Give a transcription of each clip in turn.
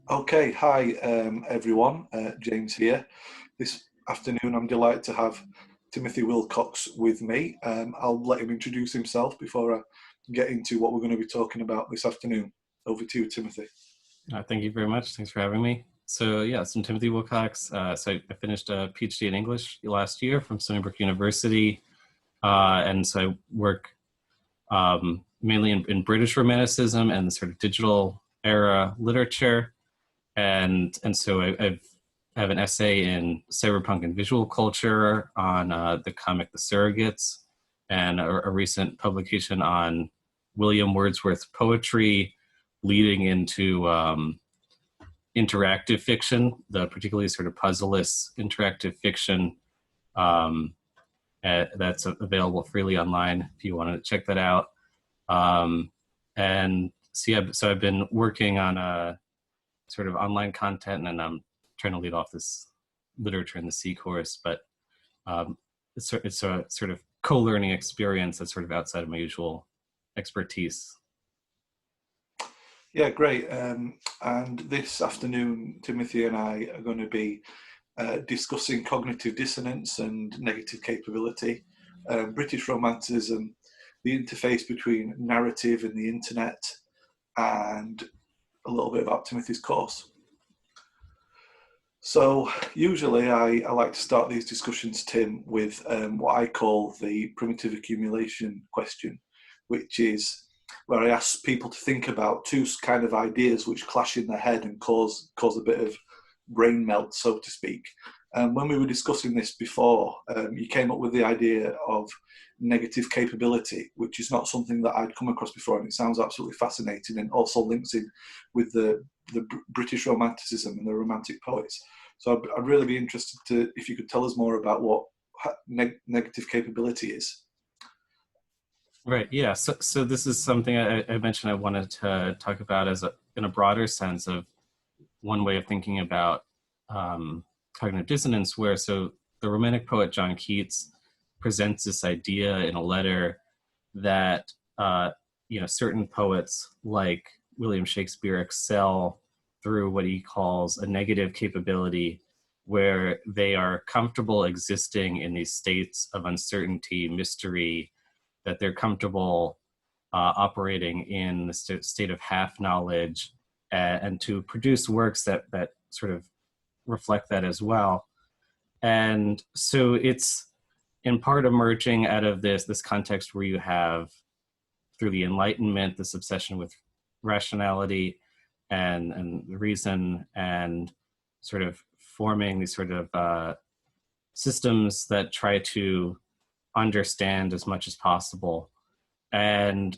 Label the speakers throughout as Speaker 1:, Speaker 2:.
Speaker 1: Okay, hi everyone, James here. This afternoon I'm delighted to have Timothy Wilcox with me. I'll let him introduce himself before I get into what we're going to be talking about this afternoon. Over to you, Timothy.
Speaker 2: Thank you very much. Thanks for having me. So I'm Timothy Wilcox. I finished a Ph.D. in English last year from Stony Brook University. And so I work mainly in British Romanticism and the sort of digital era literature. And so I have an essay in cyberpunk and visual culture on the comic The Surrogates, and a recent publication on William Wordsworth's poetry leading into interactive fiction, the particularly sort of puzzle-less interactive fiction that's available freely online if you want to check that out. So I've been working on a sort of online content, and I'm trying to lead off this literature in the C course, but it's a sort of co-learning experience that's sort of outside of my usual expertise.
Speaker 1: Yeah, great. And this afternoon, Timothy and I are going to be discussing cognitive dissonance and negative capability, British Romanticism, the interface between narrative and the internet, and a little bit about Timothy's course. So usually I like to start these discussions, Tim, with what I call the primitive accumulation question, which is where I ask people to think about two kind of ideas which clash in their head and cause a bit of brain melt, so to speak. When we were discussing this before, you came up with the idea of negative capability, which is not something that I'd come across before, and it sounds absolutely fascinating, and also links in with the British Romanticism and the Romantic poets. So I'd really be interested if you could tell us more about what negative capability is.
Speaker 2: Right. Yeah. So this is something I mentioned I wanted to talk about in a broader sense of one way of thinking about cognitive dissonance, where so the Romantic poet John Keats presents this idea in a letter that certain poets like William Shakespeare excel through what he calls a negative capability, where they are comfortable existing in these states of uncertainty, mystery, that they're comfortable operating in the state of half knowledge, and to produce works that sort of reflect that as well. And so it's in part emerging out of this context where you have, through the Enlightenment, this obsession with rationality and reason, and sort of forming these sort of systems that try to understand as much as possible. And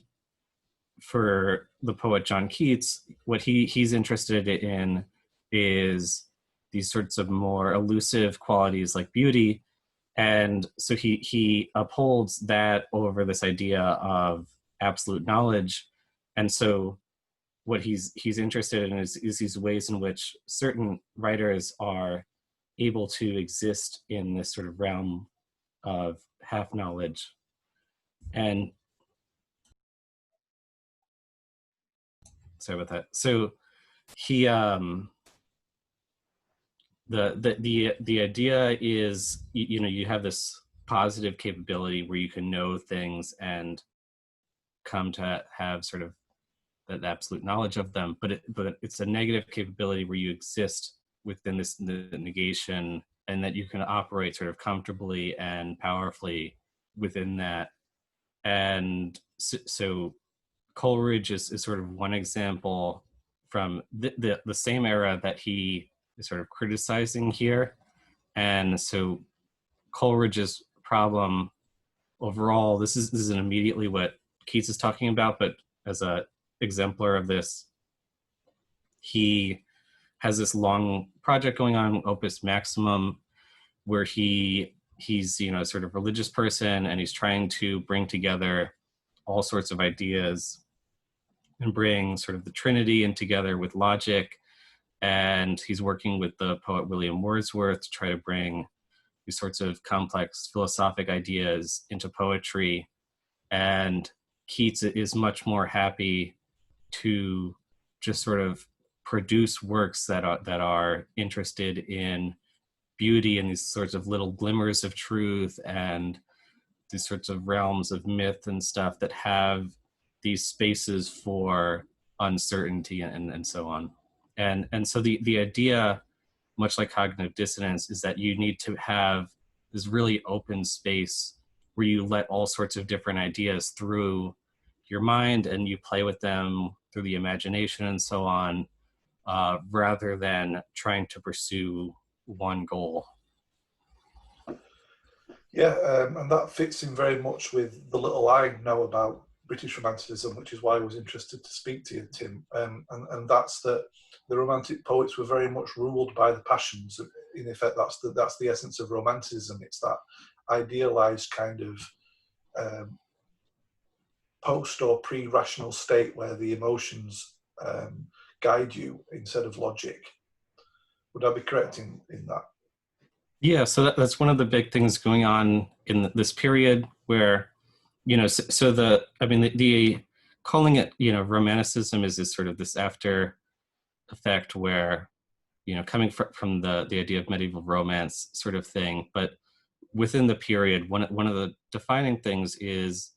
Speaker 2: for the poet John Keats, what he's interested in is these sorts of more elusive qualities like beauty. And so he upholds that over this idea of absolute knowledge. And so what he's interested in is these ways in which certain writers are able to exist in this sort of realm of half knowledge. And sorry about that. So he the idea is, you have this positive capability where you can know things and come to have sort of that absolute knowledge of them, but it's a negative capability where you exist within this negation, and that you can operate sort of comfortably and powerfully within that. And so Coleridge is sort of one example from the same era that he is sort of criticizing here. And so Coleridge's problem overall, this isn't immediately what Keats is talking about, but as a exemplar of this, he has this long project going on, Opus Maximum, where he's sort of religious person, and he's trying to bring together all sorts of ideas and bring sort of the Trinity in together with logic. And he's working with the poet William Wordsworth to try to bring these sorts of complex philosophic ideas into poetry. And Keats is much more happy to just sort of produce works that are interested in beauty and these sorts of little glimmers of truth and these sorts of realms of myth and stuff that have these spaces for uncertainty and so on. And so the idea, much like cognitive dissonance, is that you need to have this really open space where you let all sorts of different ideas through your mind and you play with them through the imagination and so on, rather than trying to pursue one goal.
Speaker 1: Yeah, and that fits in very much with the little I know about British Romanticism, which is why I was interested to speak to you, Tim. And that's that the Romantic poets were very much ruled by the passions. In effect, that's the essence of Romanticism. It's that idealized kind of post or pre-rational state where the emotions guide you instead of logic. Would I be correct in that?
Speaker 2: Yeah, so that's one of the big things going on in this period where, so the calling it, Romanticism is this sort of this after effect where, coming from the idea of medieval romance sort of thing, but within the period, one of the defining things is,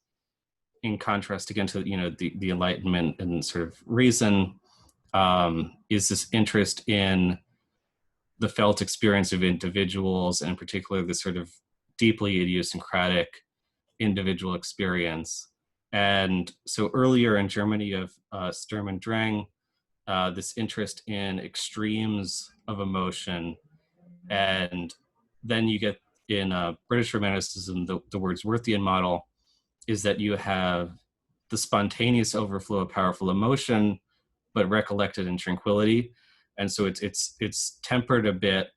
Speaker 2: in contrast again to, the Enlightenment and sort of reason, is this interest in the felt experience of individuals, and in particular the sort of deeply idiosyncratic individual experience. And so earlier in Germany of Sturm und Drang, this interest in extremes of emotion. And then you get in British Romanticism, the Wordsworthian model is that you have the spontaneous overflow of powerful emotion, but recollected in tranquility. And so it's tempered a bit,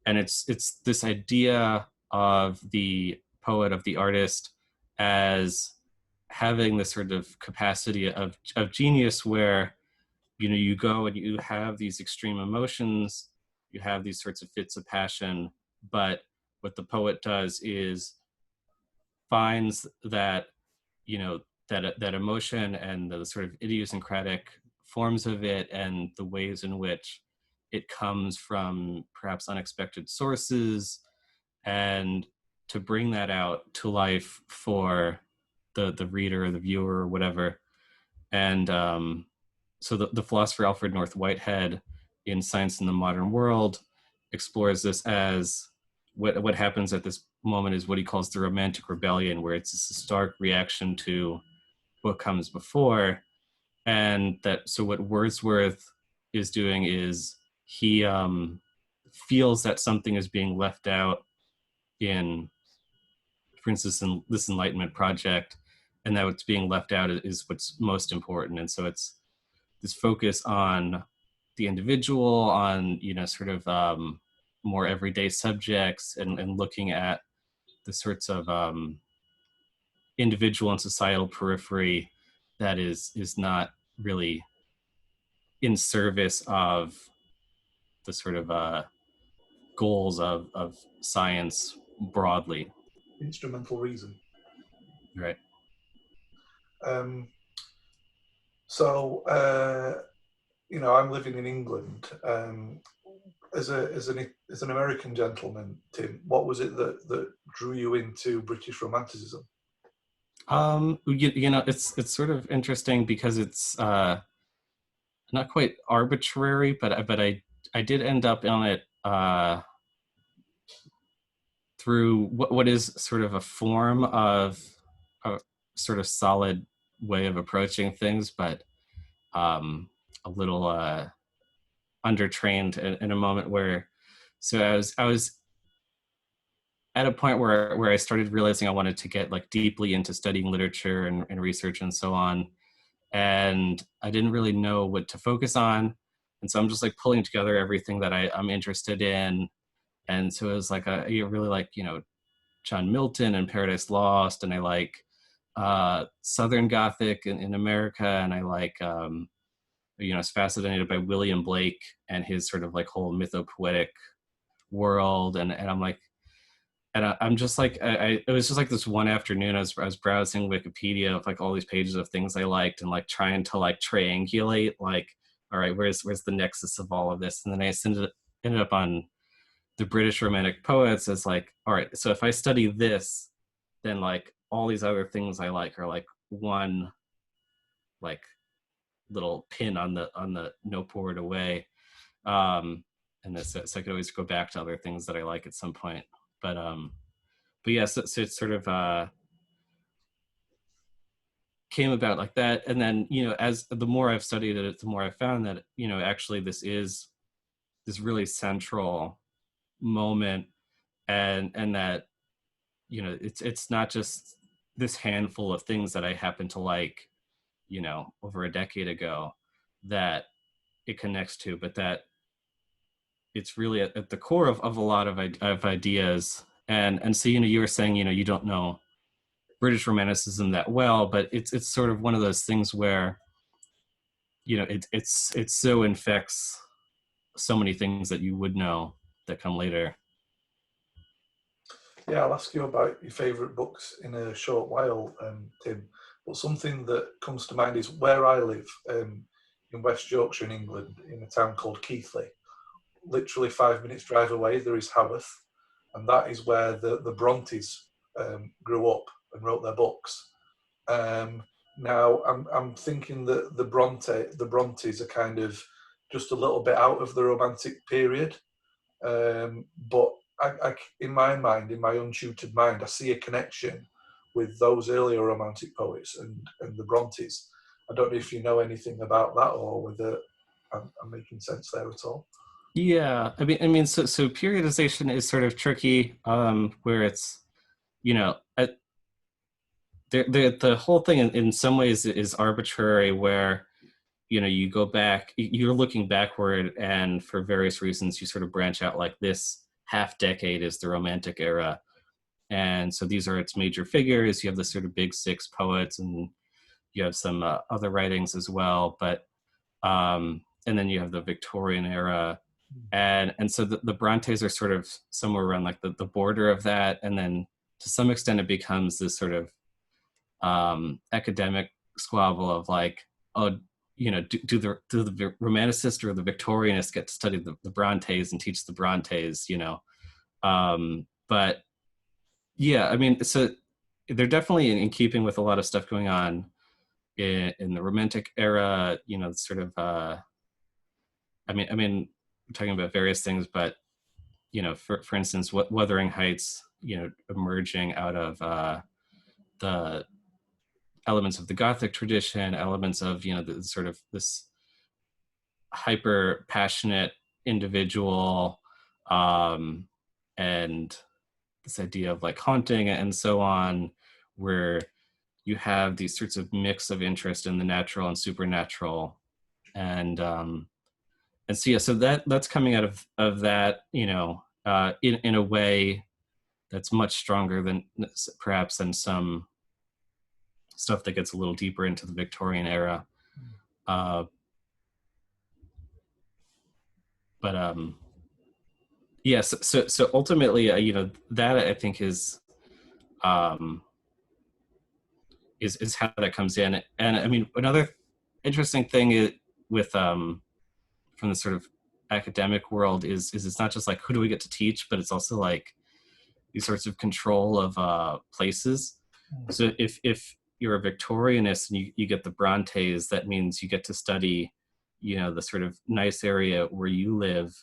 Speaker 2: and it's this idea of the poet, of the artist, as having this sort of capacity of genius where, you go and you have these extreme emotions, you have these sorts of fits of passion, but what the poet does is finds that, that emotion and the sort of idiosyncratic forms of it and the ways in which it comes from perhaps unexpected sources, and to bring that out to life for the reader or the viewer or whatever. And so the philosopher Alfred North Whitehead in Science in the Modern World explores this as what happens at this moment is what he calls the romantic rebellion, where it's this stark reaction to what comes before. And so what Wordsworth is doing is he feels that something is being left out in, for instance, in this Enlightenment project, and that what's being left out is what's most important. And so it's this focus on the individual, on, sort of more everyday subjects, and looking at the sorts of individual and societal periphery that is not really in service of the sort of goals of science broadly.
Speaker 1: Instrumental reason.
Speaker 2: Right.
Speaker 1: So, I'm living in England. As an American gentleman, Tim, what was it that drew you into British Romanticism?
Speaker 2: It's sort of interesting because it's not quite arbitrary, but I did end up on it through what is sort of a form of a sort of solid way of approaching things, but a little undertrained in a moment where, so I was at a point where I started realizing I wanted to get like deeply into studying literature and research and so on, and I didn't really know what to focus on, and so I'm just like pulling together everything that I'm interested in. And so it was like I really like, John Milton and Paradise Lost, and I like Southern Gothic in America, and I like I was fascinated by William Blake and his sort of like whole mythopoetic world, and I'm like, and I'm just like, it was just like this one afternoon I was browsing Wikipedia of like all these pages of things I liked, and like trying to like triangulate like all right, where's the nexus of all of this? And then I ended up on the British Romantic poets as like, all right, so if I study this, then like all these other things I like are like one like little pin on the noteboard away. And this, so I could always go back to other things that I like at some point. But yeah, so it's sort of came about like that. And then, as the more I've studied it, the more I found that, actually this is this really central moment, and that, it's not just this handful of things that I happen to like, over a decade ago that it connects to, but that it's really at the core of a lot of ideas. And so, you were saying, you don't know British Romanticism that well, but it's sort of one of those things where, it so infects so many things that you would know that come later.
Speaker 1: Yeah, I'll ask you about your favourite books in a short while, Tim. But something that comes to mind is where I live, in West Yorkshire in England, in a town called Keighley. Literally 5 minutes drive away, there is Haworth, and that is where the Brontes grew up and wrote their books. Now, I'm thinking that the Brontes are kind of just a little bit out of the Romantic period, but in my mind, in my untutored mind, I see a connection with those earlier Romantic poets and the Brontes. I don't know if you know anything about that, or whether I'm making sense there at all.
Speaker 2: Yeah, so periodization is sort of tricky, where it's, you know, the whole thing in some ways is arbitrary, where, you go back, you're looking backward, and for various reasons, you sort of branch out, like this half decade is the Romantic era. And so these are its major figures. You have the sort of big six poets, and you have some other writings as well. But and then you have the Victorian era, and so the Brontes are sort of somewhere around like the border of that, and then to some extent it becomes this sort of academic squabble of like, oh, do the Romanticist or the Victorianist get to study the Brontes and teach the Brontes, but yeah, so they're definitely in keeping with a lot of stuff going on in the Romantic era, sort of, we're talking about various things, but, for instance, Wuthering Heights, emerging out of the elements of the Gothic tradition, elements of, the sort of this hyper passionate individual, and this idea of like haunting and so on, where you have these sorts of mix of interest in the natural and supernatural, and so yeah, so that's coming out of that, in a way that's much stronger than perhaps than some stuff that gets a little deeper into the Victorian era. But yes, so ultimately, that I think is how that comes in. And another interesting thing with from the sort of academic world is it's not just like who do we get to teach, but it's also like these sorts of control of places. So if you're a Victorianist and you get the Brontes, that means you get to study, the sort of nice area where you live.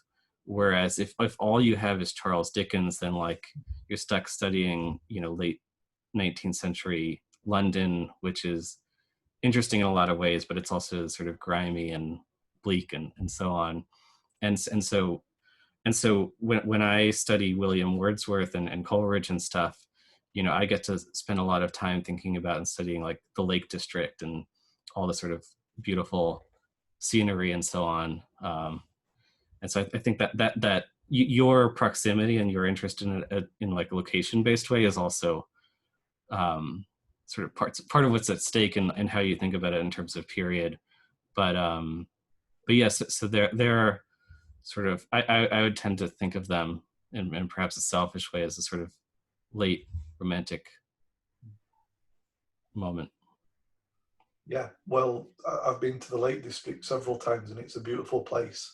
Speaker 2: Whereas if all you have is Charles Dickens, then like you're stuck studying, late 19th century London, which is interesting in a lot of ways, but it's also sort of grimy and bleak and so on. And so when I study William Wordsworth and Coleridge and stuff, I get to spend a lot of time thinking about and studying like the Lake District and all the sort of beautiful scenery and so on. And so I think that your proximity and your interest in like a location-based way is also sort of part of what's at stake in how you think about it in terms of period. But yes, so they're sort of, I would tend to think of them in perhaps a selfish way as a sort of late Romantic moment.
Speaker 1: Yeah, well, I've been to the Lake District several times, and it's a beautiful place.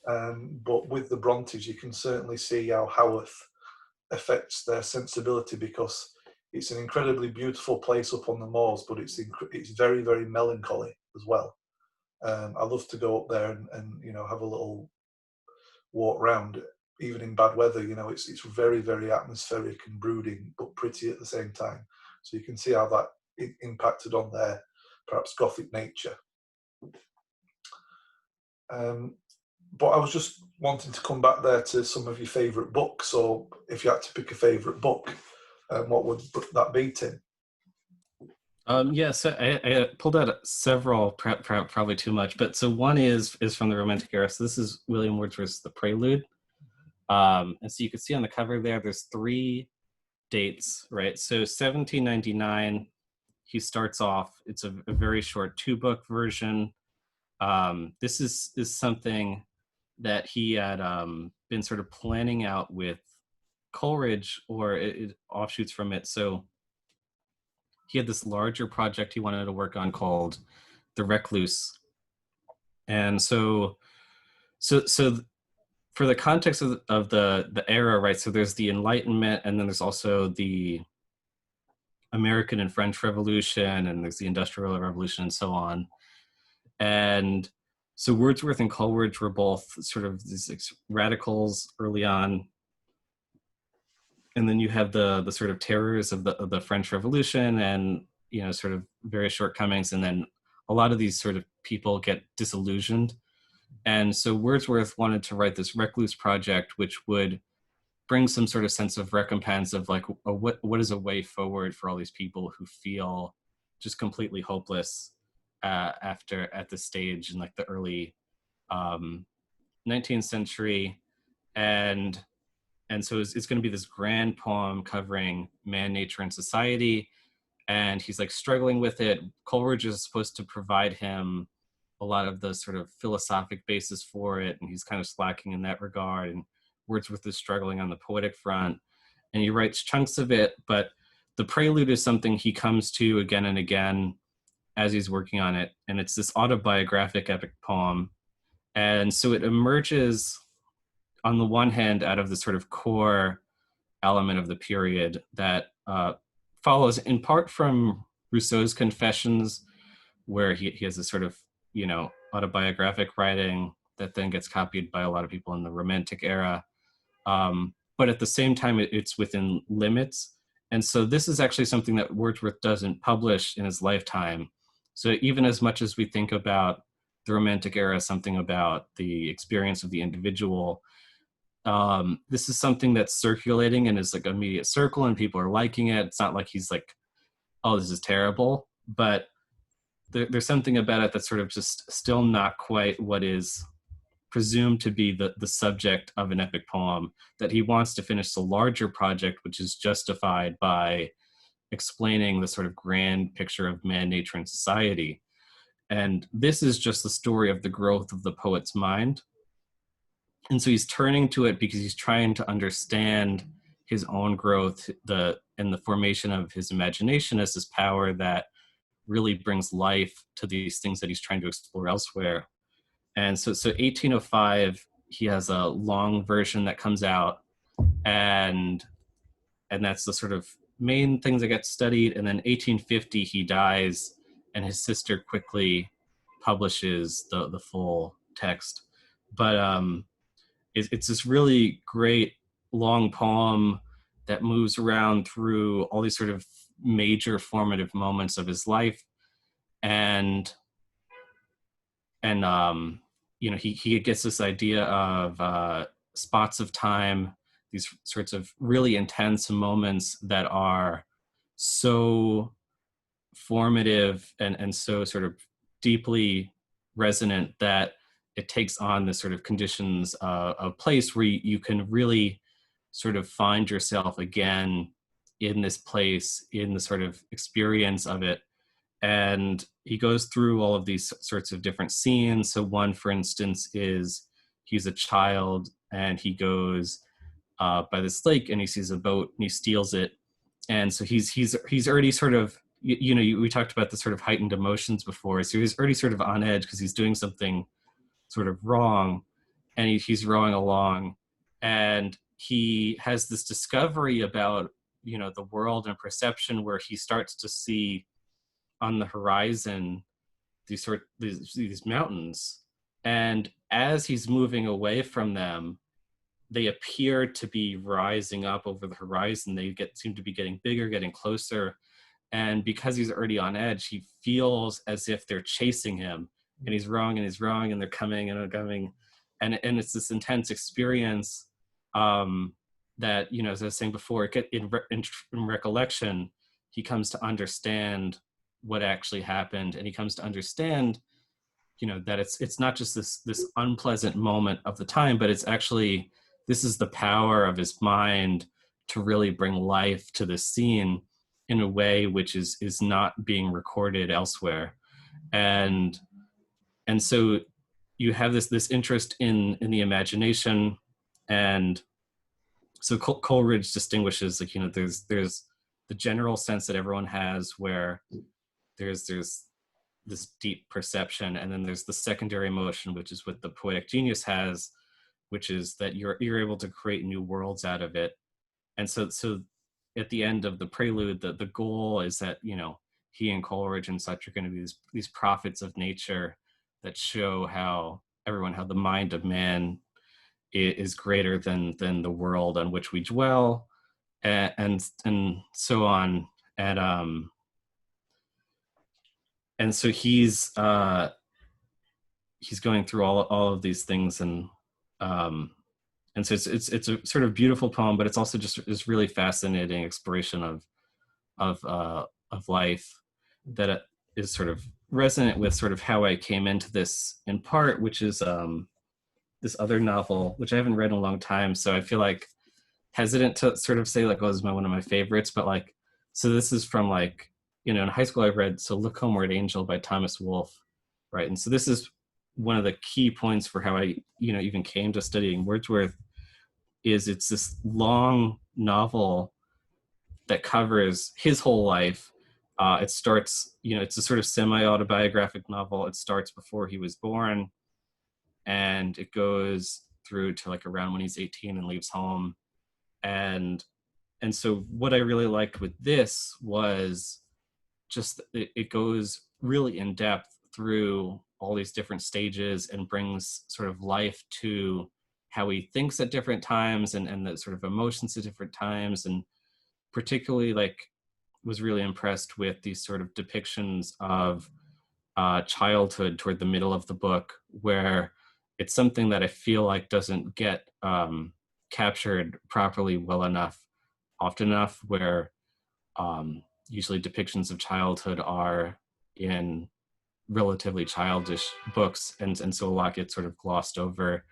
Speaker 1: But with the Brontes, you can certainly see how Haworth affects their sensibility, because it's an incredibly beautiful place up on the moors, but it's very, very melancholy as well. I love to go up there and have a little walk round, even in bad weather. It's very, very atmospheric and brooding, but pretty at the same time. So you can see how that impacted on their perhaps Gothic nature. But I was just wanting to come back there to some of your favourite books, or if you had to pick a favourite book, what would that be, Tim?
Speaker 2: Yeah, so I pulled out several, probably too much, but so one is from the Romantic era. So this is William Wordsworth's The Prelude. And so you can see on the cover there's 3 dates, right? So 1799, he starts off, it's a very short 2-book version. This is something that he had been sort of planning out with Coleridge, or it offshoots from it. So he had this larger project he wanted to work on called The Recluse. And so for the context of the era, right? So there's the Enlightenment, and then there's also the American and French Revolution, and there's the Industrial Revolution, and so on. And so Wordsworth and Coleridge were both sort of these radicals early on. And then you have the sort of terrors of the French Revolution, and sort of various shortcomings, and then a lot of these sort of people get disillusioned. And so Wordsworth wanted to write this Recluse project, which would bring some sort of sense of recompense of like what is a way forward for all these people who feel just completely hopeless at this stage in like the early 19th century. And so it's going to be this grand poem covering man, nature, and society. And he's like struggling with it. Coleridge is supposed to provide him a lot of the sort of philosophic basis for it, and he's kind of slacking in that regard. And Wordsworth is struggling on the poetic front, and he writes chunks of it, but the Prelude is something he comes to again and again as he's working on it. And it's this autobiographic epic poem. And so it emerges on the one hand out of the sort of core element of the period that follows in part from Rousseau's Confessions, where he has this sort of autobiographic writing that then gets copied by a lot of people in the Romantic era. But at the same time, it's within limits. And so this is actually something that Wordsworth doesn't publish in his lifetime. So even as much as we think about the Romantic era, something about the experience of the individual, this is something that's circulating in his like immediate circle, and people are liking it. It's not like he's like, oh, this is terrible, but there's something about it that's sort of just still not quite what is presumed to be the subject of an epic poem, that he wants to finish the larger project, which is justified by explaining the sort of grand picture of man, nature, and society. And this is just the story of the growth of the poet's mind. And so he's turning to it because he's trying to understand his own growth, and the formation of his imagination as this power that really brings life to these things that he's trying to explore elsewhere. And so 1805, he has a long version that comes out, and that's the sort of main things that get studied. And then 1850, he dies, and his sister quickly publishes the full text. But it's this really great long poem that moves around through all these sort of major formative moments of his life. And he gets this idea of spots of time, these sorts of really intense moments that are so formative and so sort of deeply resonant that it takes on this sort of conditions of place where you can really sort of find yourself again in this place, in the sort of experience of it. And he goes through all of these sorts of different scenes. So one, for instance, is he's a child and he goes by this lake and he sees a boat and he steals it. And so he's already sort of we talked about the sort of heightened emotions before. So he's already sort of on edge because he's doing something sort of wrong, and he's rowing along, and he has this discovery about the world and perception, where he starts to see on the horizon these mountains, and as he's moving away from them, they appear to be rising up over the horizon. They seem to be getting bigger, getting closer, and because he's already on edge, he feels as if they're chasing him, and he's rowing and he's rowing, and they're coming and coming, and it's this intense experience that, as I was saying before, in recollection, he comes to understand what actually happened, and he comes to understand, that it's not just this unpleasant moment of the time, but it's actually, this is the power of his mind to really bring life to this scene in a way which is not being recorded elsewhere. And so you have this interest in the imagination. And so Coleridge distinguishes, like, there's the general sense that everyone has, where there's this deep perception, and then there's the secondary emotion, which is what the poetic genius has, which is that you're able to create new worlds out of it. And so at the end of the Prelude, the goal is that, he and Coleridge and such are going to be these prophets of nature that show how the mind of man is greater than the world on which we dwell, and so on. And so he's going through all of these things, and so it's a sort of beautiful poem, but it's also just this really fascinating exploration of life that is sort of resonant with sort of how I came into this in part, which is this other novel, which I haven't read in a long time. So I feel like hesitant to sort of say like, oh, this is one of my favorites, but like, so this is from like, in high school I read So Look Homeward Angel by Thomas Wolfe, right? And so this is one of the key points for how I, even came to studying Wordsworth, is it's this long novel that covers his whole life. It starts, it's a sort of semi-autobiographic novel. It starts before he was born, and it goes through to like around when he's 18 and leaves home. And so what I really liked with this was just it goes really in depth through all these different stages and brings sort of life to how he thinks at different times, and the sort of emotions at different times. And particularly like was really impressed with these sort of depictions of childhood toward the middle of the book, where it's something that I feel like doesn't get captured properly well enough, often enough, where usually depictions of childhood are in relatively childish books, and so a lot gets sort of glossed over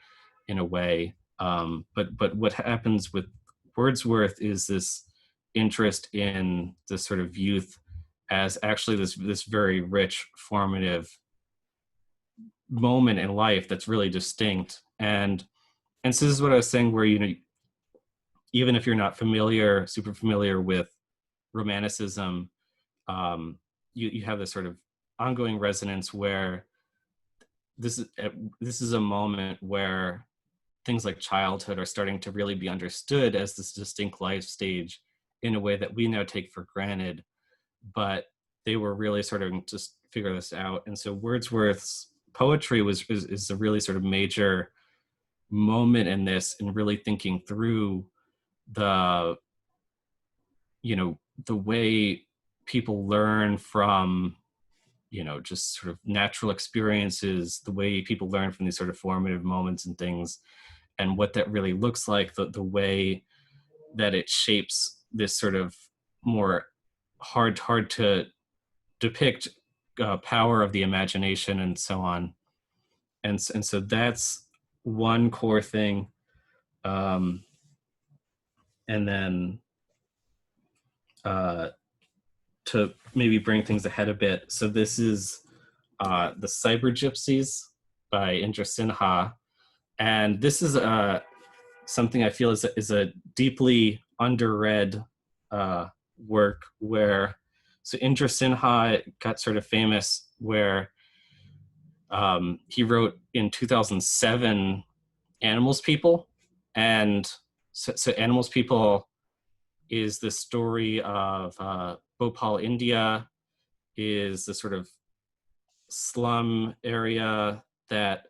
Speaker 2: in a way. But what happens with Wordsworth is this interest in this sort of youth as actually this very rich formative moment in life that's really distinct. And so this is what I was saying, where even if you're not super familiar with Romanticism, you have this sort of ongoing resonance where this is a moment where things like childhood are starting to really be understood as this distinct life stage in a way that we now take for granted, but they were really sort of just figure this out. And so Wordsworth's poetry is a really sort of major moment in this, and really thinking through the way people learn from just sort of natural experiences, the way people learn from these sort of formative moments and things, and what that really looks like, the way that it shapes this sort of more hard to depict power of the imagination and so on. And so that's one core thing. And then to maybe bring things ahead a bit, so this is the Cyber Gypsies by Indra Sinha. And this is something I feel is a deeply underread work, where so Indra Sinha got sort of famous where he wrote in 2007 Animals People. And so Animals People is the story of Bhopal, India, is the sort of slum area that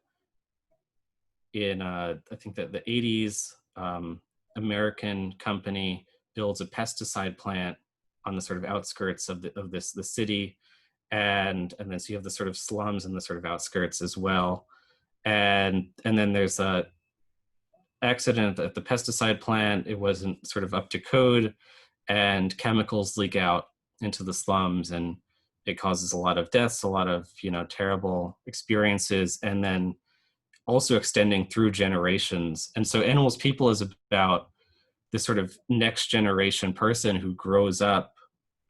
Speaker 2: in I think that the 80s, American company builds a pesticide plant on the sort of outskirts of the city, and then so you have the sort of slums and the sort of outskirts as well, and then there's a accident at the pesticide plant. It wasn't sort of up to code, and chemicals leak out into the slums, and it causes a lot of deaths, a lot of terrible experiences, and then also extending through generations. And so Animals People is about this sort of next generation person who grows up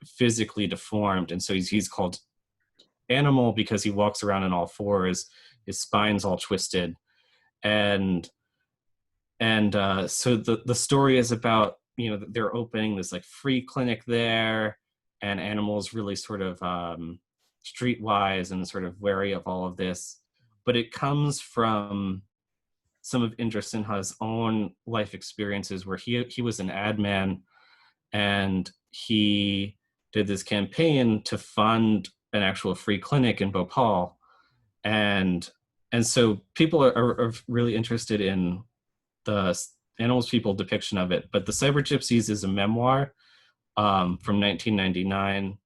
Speaker 2: physically deformed, and so he's called Animal because he walks around on all fours, his spine's all twisted, and so the story is about they're opening this like free clinic there, and Animal's really sort of streetwise and sort of wary of all of this, but it comes from some of Indra Sinha's own life experiences where he was an ad man, and he did this campaign to fund an actual free clinic in Bhopal, and so people are really interested in the Animals People depiction of it. But The Cyber Gypsies is a memoir from 1999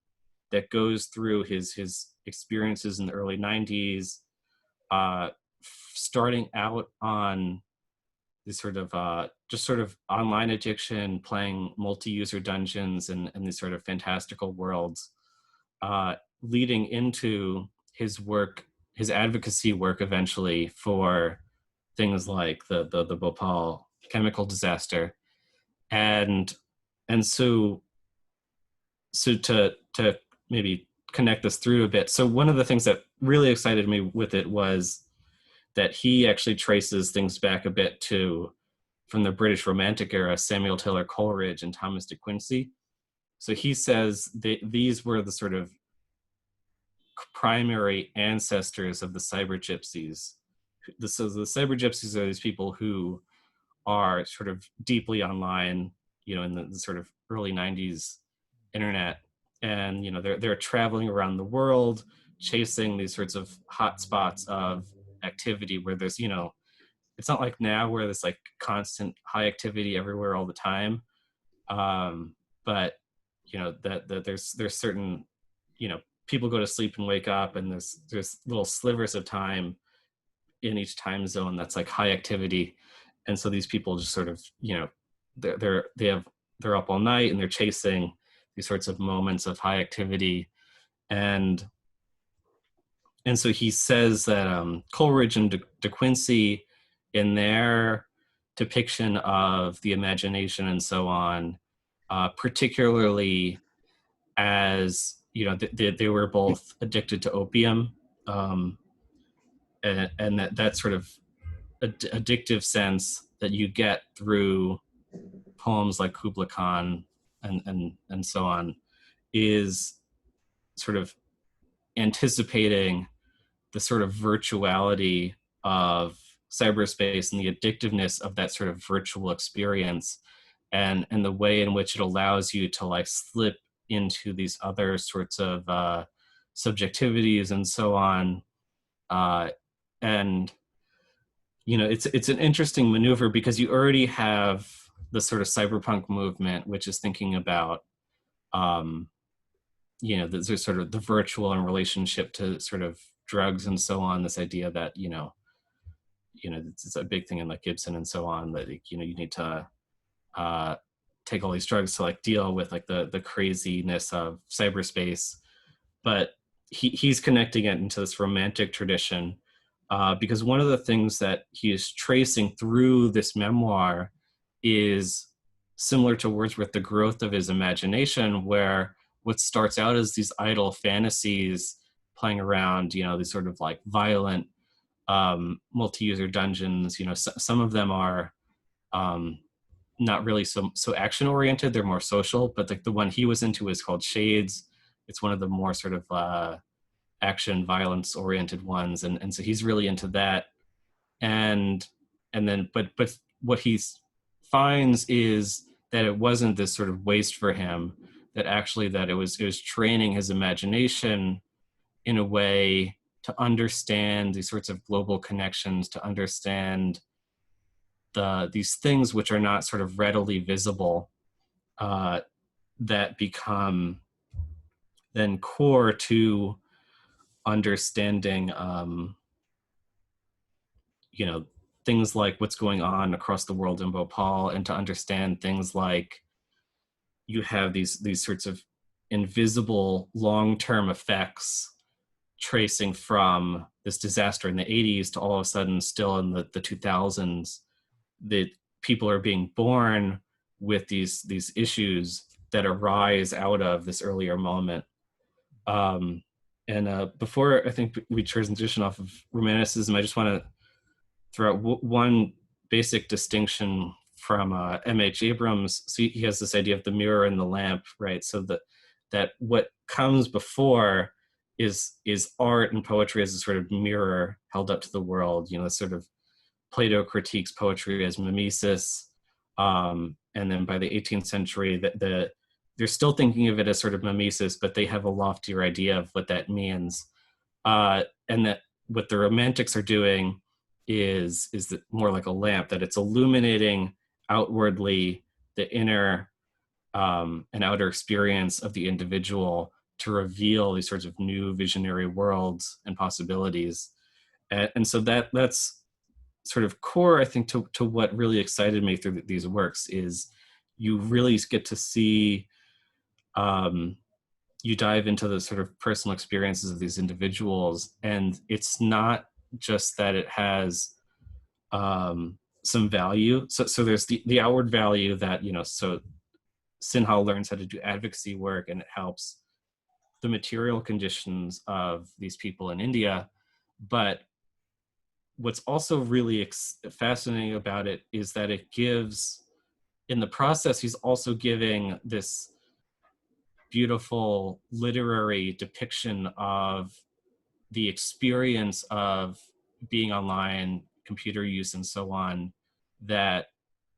Speaker 2: that goes through his experiences in the early 90s, starting out on this sort of just sort of online addiction, playing multi-user dungeons and these sort of fantastical worlds, leading into his work, his advocacy work eventually for things like the Bhopal chemical disaster. And so to maybe connect this through a bit. So one of the things that really excited me with it was that he actually traces things back a bit from the British Romantic era, Samuel Taylor Coleridge and Thomas de Quincey. So he says these were the sort of primary ancestors of the cyber gypsies. So the cyber gypsies are these people who are sort of deeply online, in the sort of early 90s internet. And, they're traveling around the world, chasing these sorts of hot spots of activity where there's, it's not like now where there's like constant high activity everywhere all the time. But, that there's certain, people go to sleep and wake up, and there's little slivers of time in each time zone that's like high activity. And so these people just sort of, they're up all night and they're chasing these sorts of moments of high activity. And so he says that Coleridge and de Quincey, in their depiction of the imagination and so on, particularly as, they were both addicted to opium, and that sort of addictive sense that you get through poems like Kubla Khan and so on is sort of anticipating the sort of virtuality of cyberspace and the addictiveness of that sort of virtual experience, and the way in which it allows you to like slip into these other sorts of subjectivities and so on. And it's an interesting maneuver because you already have the sort of cyberpunk movement, which is thinking about there's sort of the virtual in relationship to sort of drugs and so on, this idea that it's a big thing in like Gibson and so on, that you need to take all these drugs to like deal with like the craziness of cyberspace. But he's connecting it into this romantic tradition, because one of the things that he is tracing through this memoir is similar to Wordsworth, the growth of his imagination, where what starts out as these idle fantasies playing around, these sort of like violent multi-user dungeons, some of them are not really so action oriented, they're more social, but like the one he was into is called Shades, it's one of the more sort of action violence oriented ones, and so he's really into that. And then but what he finds is that it wasn't this sort of waste for him, that actually that it was training his imagination in a way to understand these sorts of global connections, to understand these things which are not sort of readily visible, that become then core to understanding, you know, things like what's going on across the world in Bhopal, and to understand things like you have these sorts of invisible long-term effects tracing from this disaster in the 80s to all of a sudden still in the 2000s, that people are being born with these issues that arise out of this earlier moment. And before I think we transition off of Romanticism, I just want to throw out one basic distinction from M.H. Abrams. So he has this idea of the mirror and the lamp, right? So that what comes before is art and poetry as a sort of mirror held up to the world. You know, sort of Plato critiques poetry as mimesis, and then by the 18th century, they're still thinking of it as sort of mimesis, but they have a loftier idea of what that means. And that what the Romantics are doing is that more like a lamp, that it's illuminating outwardly the inner and outer experience of the individual to reveal these sorts of new visionary worlds and possibilities. And so that's sort of core, I think, to what really excited me through these works, is you really get to see, you dive into the sort of personal experiences of these individuals, and it's not just that it has some value. So there's the outward value that, you know, so Sinha learns how to do advocacy work, and it helps the material conditions of these people in India. But what's also really fascinating about it is that it gives, in the process, he's also giving this beautiful literary depiction of the experience of being online, computer use, and so on, that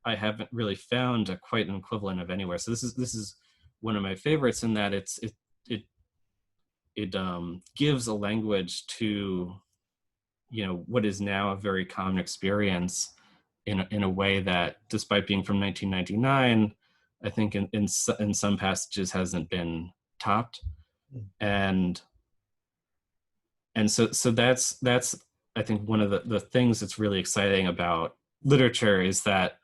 Speaker 2: I haven't really found quite an equivalent of anywhere. So this is one of my favorites, in that it gives a language to, you know, what is now a very common experience in a way that, despite being from 1999, I think in some passages hasn't been topped. And so that's I think one of the things that's really exciting about literature, is that,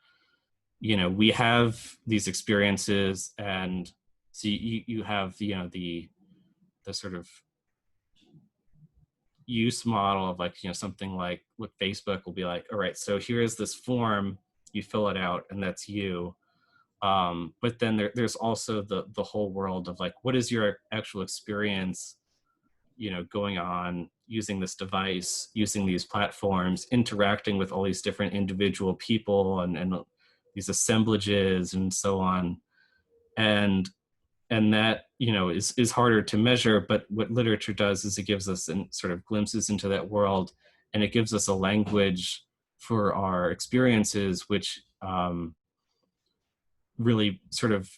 Speaker 2: you know, we have these experiences, and so you have, you know, the sort of use model of, like, you know, something like what Facebook will be like, all right, so here is this form, you fill it out, and that's you. But then there's also the whole world of, like, what is your actual experience, you know, going on using this device, using these platforms, interacting with all these different individual people and these assemblages and so on. And that, you know, is harder to measure, but what literature does is it gives us sort of glimpses into that world, and it gives us a language for our experiences, which really sort of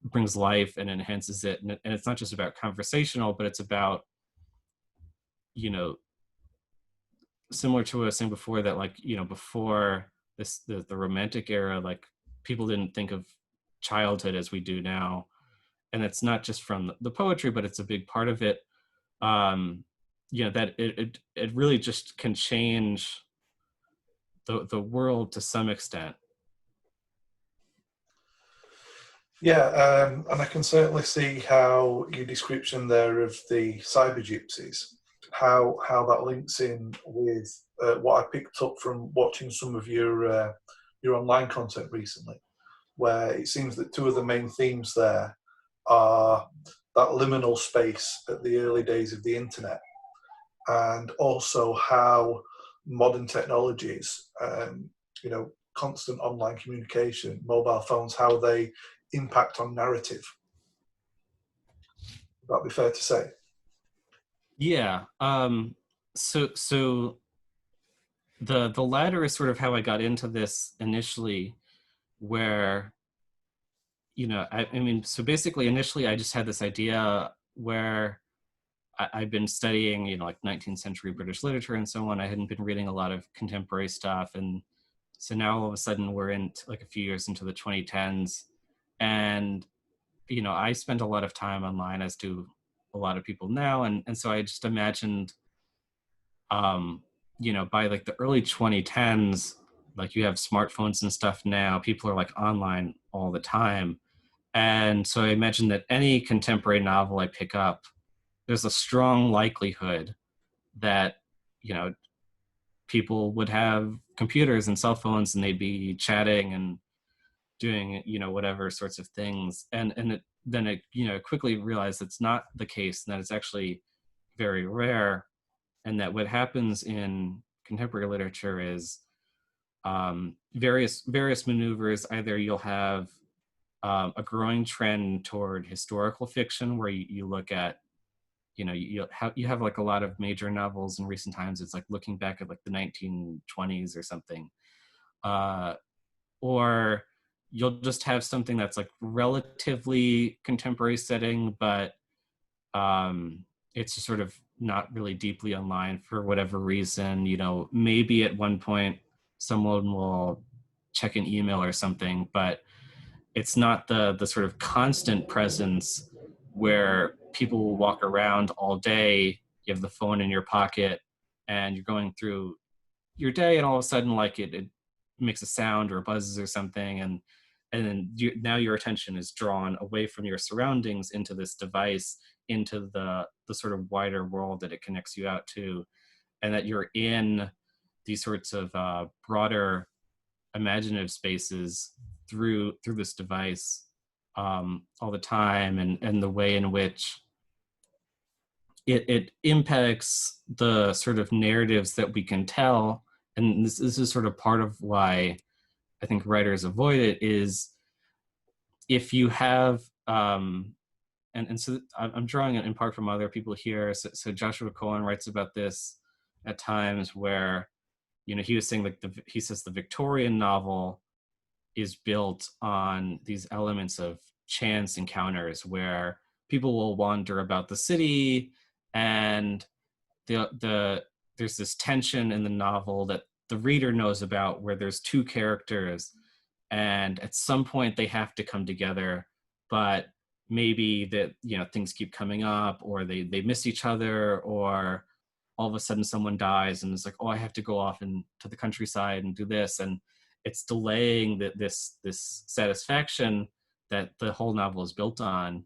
Speaker 2: brings life and enhances it. And it's not just about conversational, but it's about, you know, similar to what I was saying before, that, like, you know, before this, the Romantic era, like, people didn't think of childhood as we do now. And it's not just from the poetry, but it's a big part of it. You know, that it really just can change the world to some extent.
Speaker 1: Yeah, and I can certainly see how your description there of the cyber gypsies, how that links in with what I picked up from watching some of your online content recently, where it seems that two of the main themes there are that liminal space at the early days of the internet, and also how modern technologies, you know, constant online communication, mobile phones, how they impact on narrative. That'd be fair to say.
Speaker 2: Yeah. So the latter is sort of how I got into this initially, where, I mean, so basically initially I just had this idea where I've been studying, like 19th century British literature and so on. I hadn't been reading a lot of contemporary stuff. And so now all of a sudden we're in like a few years into the 2010s. And, I spend a lot of time online, as do a lot of people now. And so I just imagined, by like the early 2010s, like you have smartphones and stuff now, people are like online all the time. And so I imagine that any contemporary novel I pick up, there's a strong likelihood that, people would have computers and cell phones and they'd be chatting and doing, whatever sorts of things. Then it quickly realized it's not the case, and that it's actually very rare. And that what happens in contemporary literature is various maneuvers. Either you'll have a growing trend toward historical fiction, where you look at, you have like a lot of major novels in recent times. It's like looking back at like the 1920s or something, or you'll just have something that's like relatively contemporary setting, but it's just sort of not really deeply online for whatever reason. Maybe at one point someone will check an email or something, but it's not the sort of constant presence where people will walk around all day. You have the phone in your pocket and you're going through your day, and all of a sudden, like it makes a sound or buzzes or something, and then now your attention is drawn away from your surroundings into this device, into the sort of wider world that it connects you out to, and that you're in these sorts of broader imaginative spaces through this device all the time, and the way in which it impacts the sort of narratives that we can tell. And this is sort of part of why I think writers avoid it, is if you have and so I'm drawing it in part from other people here. So Joshua Cohen writes about this at times, where he was saying, like, he says the Victorian novel is built on these elements of chance encounters, where people will wander about the city, and there's this tension in the novel that the reader knows about, where there's two characters, and at some point they have to come together, but maybe that things keep coming up, or they miss each other, or all of a sudden someone dies and it's like, oh, I have to go off into the countryside and do this, and it's delaying this satisfaction that the whole novel is built on.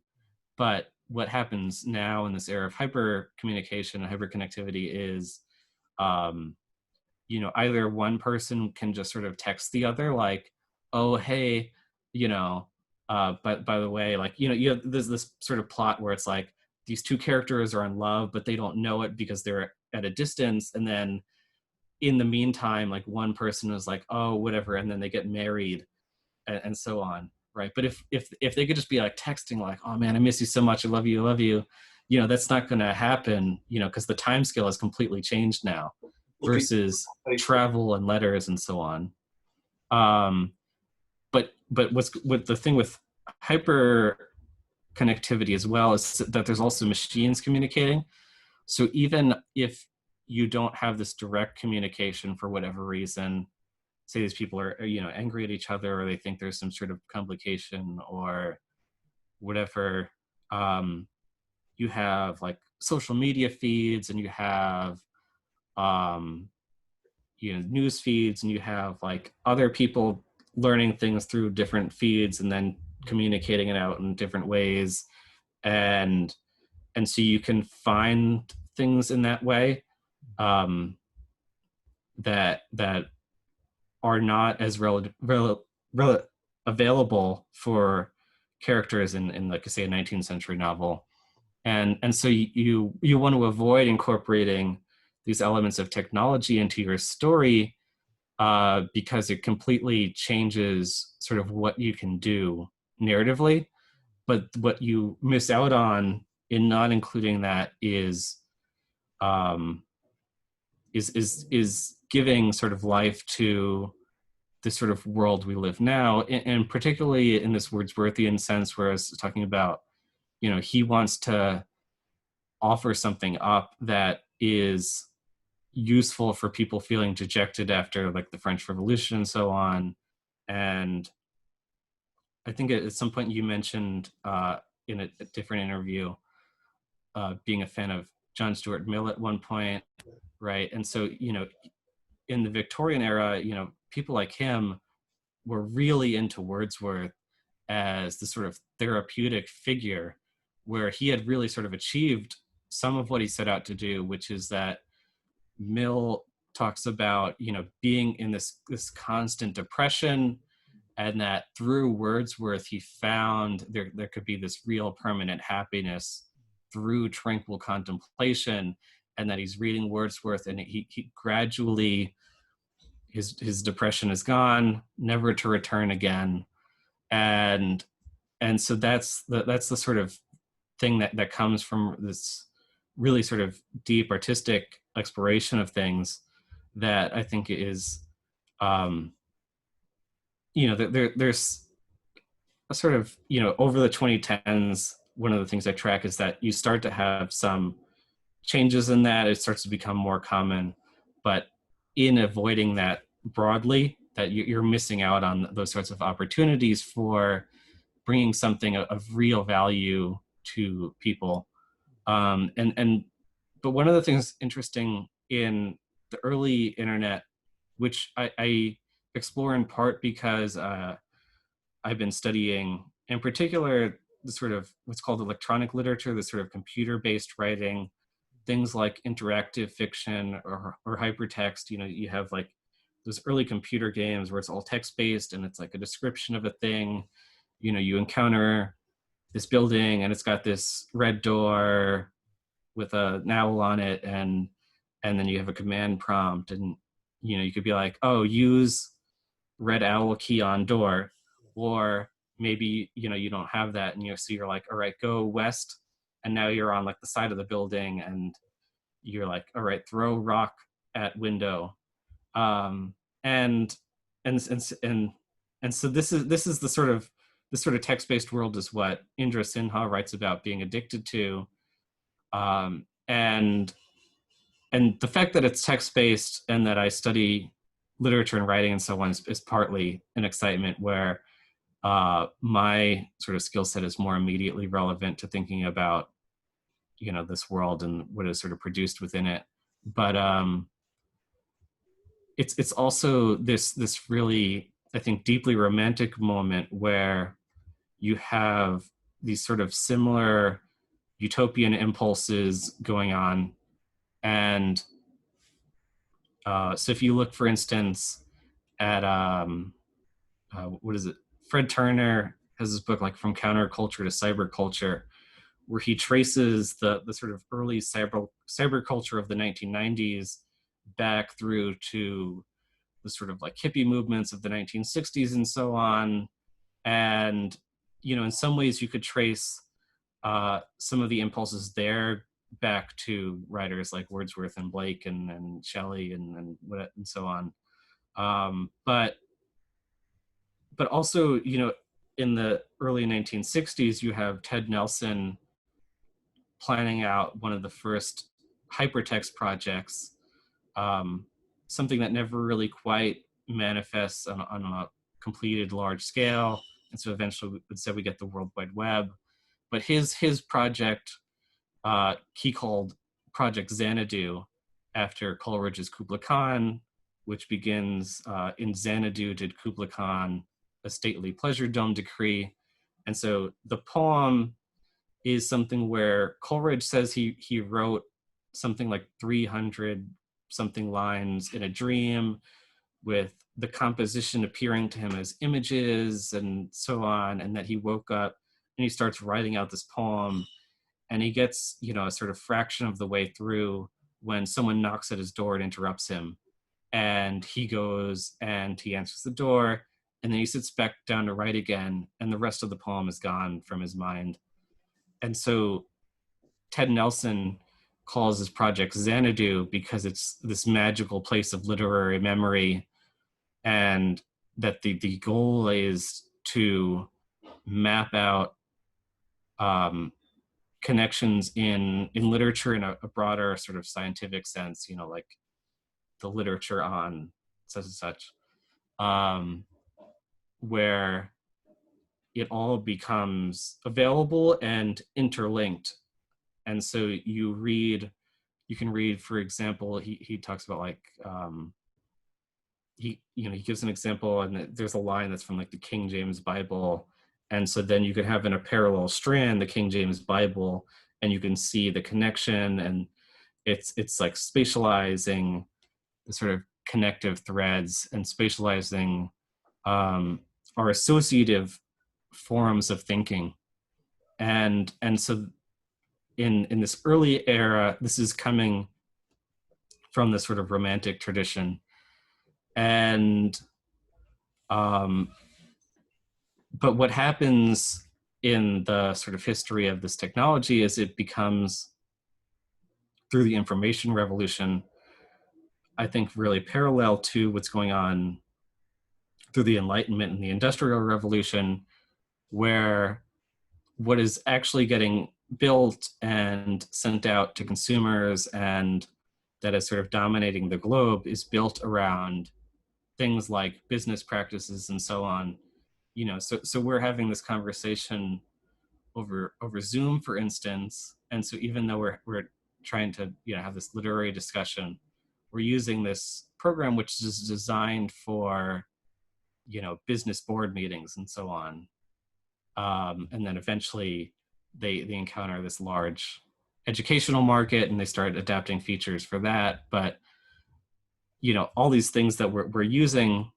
Speaker 2: But what happens now in this era of hyper communication and hyper connectivity is either one person can just sort of text the other, like, oh, hey, but by the way, like, there's this sort of plot where it's like these two characters are in love, but they don't know it because they're at a distance. And then in the meantime, like, one person is like, oh, whatever, and then they get married, and so on, right? But if they could just be like texting, like, oh man, I miss you so much, I love you, that's not going to happen, because the time scale has completely changed now, versus travel and letters and so on. But what the thing with hyper connectivity as well is that there's also machines communicating. So even if you don't have this direct communication for whatever reason, say these people are angry at each other, or they think there's some sort of complication or whatever, you have like social media feeds, and you have news feeds, and you have like other people learning things through different feeds and then communicating it out in different ways, and so you can find things in that way that are not as available for characters in like, say, a 19th century novel, and so you want to avoid incorporating these elements of technology into your story, because it completely changes sort of what you can do narratively. But what you miss out on in not including that is giving sort of life to the sort of world we live now, and particularly in this Wordsworthian sense, where I was talking about, he wants to offer something up that is useful for people feeling dejected after like the French Revolution and so on. And I think at some point you mentioned in a different interview being a fan of John Stuart Mill at one point, right? And so, in the Victorian era, people like him were really into Wordsworth as the sort of therapeutic figure, where he had really sort of achieved some of what he set out to do, which is that Mill talks about, being in this constant depression, and that through Wordsworth, he found there could be this real permanent happiness through tranquil contemplation, and that he's reading Wordsworth and he gradually, his depression is gone, never to return again. And so that's the sort of thing that comes from this really sort of deep artistic exploration of things that I think is, there's a sort of, over the 2010s, one of the things I track is that you start to have some changes in that. It starts to become more common, but in avoiding that broadly, that you're missing out on those sorts of opportunities for bringing something of real value to people. But one of the things interesting in the early internet, which I explore in part because I've been studying, in particular, the sort of what's called electronic literature, the sort of computer-based writing, things like interactive fiction or hypertext. You have like those early computer games where it's all text-based and it's like a description of a thing. You encounter this building and it's got this red door with an owl on it, and then you have a command prompt, and you could be like, oh, use red owl key on door, or maybe you don't have that, and so you're like, all right, go west, and now you're on like the side of the building, and you're like, all right, throw rock at window, and so this is the sort of text-based world is what Indra Sinha writes about being addicted to, and the fact that it's text-based and that I study literature and writing and so on is partly an excitement where my sort of skill set is more immediately relevant to thinking about this world and what is sort of produced within it. But it's also this really, I think, deeply romantic moment where you have these sort of similar utopian impulses going on. And so if you look, for instance, at what is it? Fred Turner has this book like From Counterculture to Cyberculture, where he traces the sort of early cyberculture of the 1990s back through to the sort of like hippie movements of the 1960s and so on. And in some ways you could trace some of the impulses there back to writers like Wordsworth and Blake and Shelley and so on. But also, in the early 1960s, you have Ted Nelson planning out one of the first hypertext projects, something that never really quite manifests on a completed large scale. And so eventually we get the World Wide Web. But his project, he called Project Xanadu after Coleridge's Kubla Khan, which begins, in Xanadu did Kubla Khan a stately pleasure dome decree. And so the poem is something where Coleridge says he wrote something like 300 something lines in a dream, with the composition appearing to him as images and so on, and that he woke up and he starts writing out this poem, and he gets a sort of fraction of the way through when someone knocks at his door and interrupts him, and he goes and he answers the door, and then he sits back down to write again, and the rest of the poem is gone from his mind. And so Ted Nelson calls his project Xanadu because it's this magical place of literary memory, and that the goal is to map out connections in literature in a broader sort of scientific sense, you know, like the literature on such and such, where it all becomes available and interlinked. And so you can read, for example, he talks about like, he gives an example, and there's a line that's from like the King James Bible. And so then you could have in a parallel strand the King James Bible, and you can see the connection, and it's like spatializing the sort of connective threads and spatializing our associative forms of thinking. And so in this early era, this is coming from this sort of romantic tradition. And but what happens in the sort of history of this technology is it becomes, through the information revolution, I think really parallel to what's going on through the Enlightenment and the Industrial Revolution, where what is actually getting built and sent out to consumers and that is sort of dominating the globe is built around things like business practices and so on. You know, so we're having this conversation over Zoom, for instance, and so even though we're trying to, you know, have this literary discussion, we're using this program which is designed for, you know, business board meetings and so on. And then eventually they encounter this large educational market and they start adapting features for that. But, you know, all these things that we're using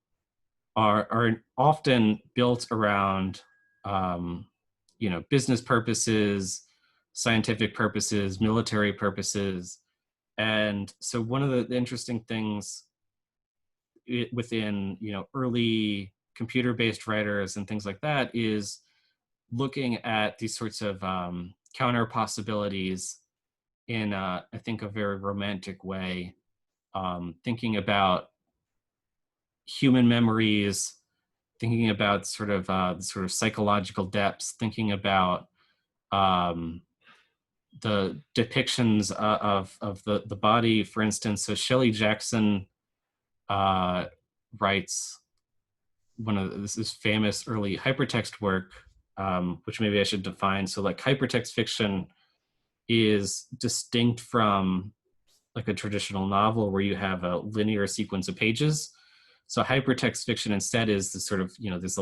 Speaker 2: are often built around, you know, business purposes, scientific purposes, military purposes. And so one of the interesting things within, you know, early computer-based writers and things like that is looking at these sorts of counter possibilities in, I think, a very romantic way, thinking about human memories, thinking about sort of psychological depths, thinking about the depictions of the body, for instance. So Shelley Jackson writes this is famous early hypertext work, which maybe I should define. So like hypertext fiction is distinct from like a traditional novel where you have a linear sequence of pages. So hypertext fiction instead is this sort of, you know, this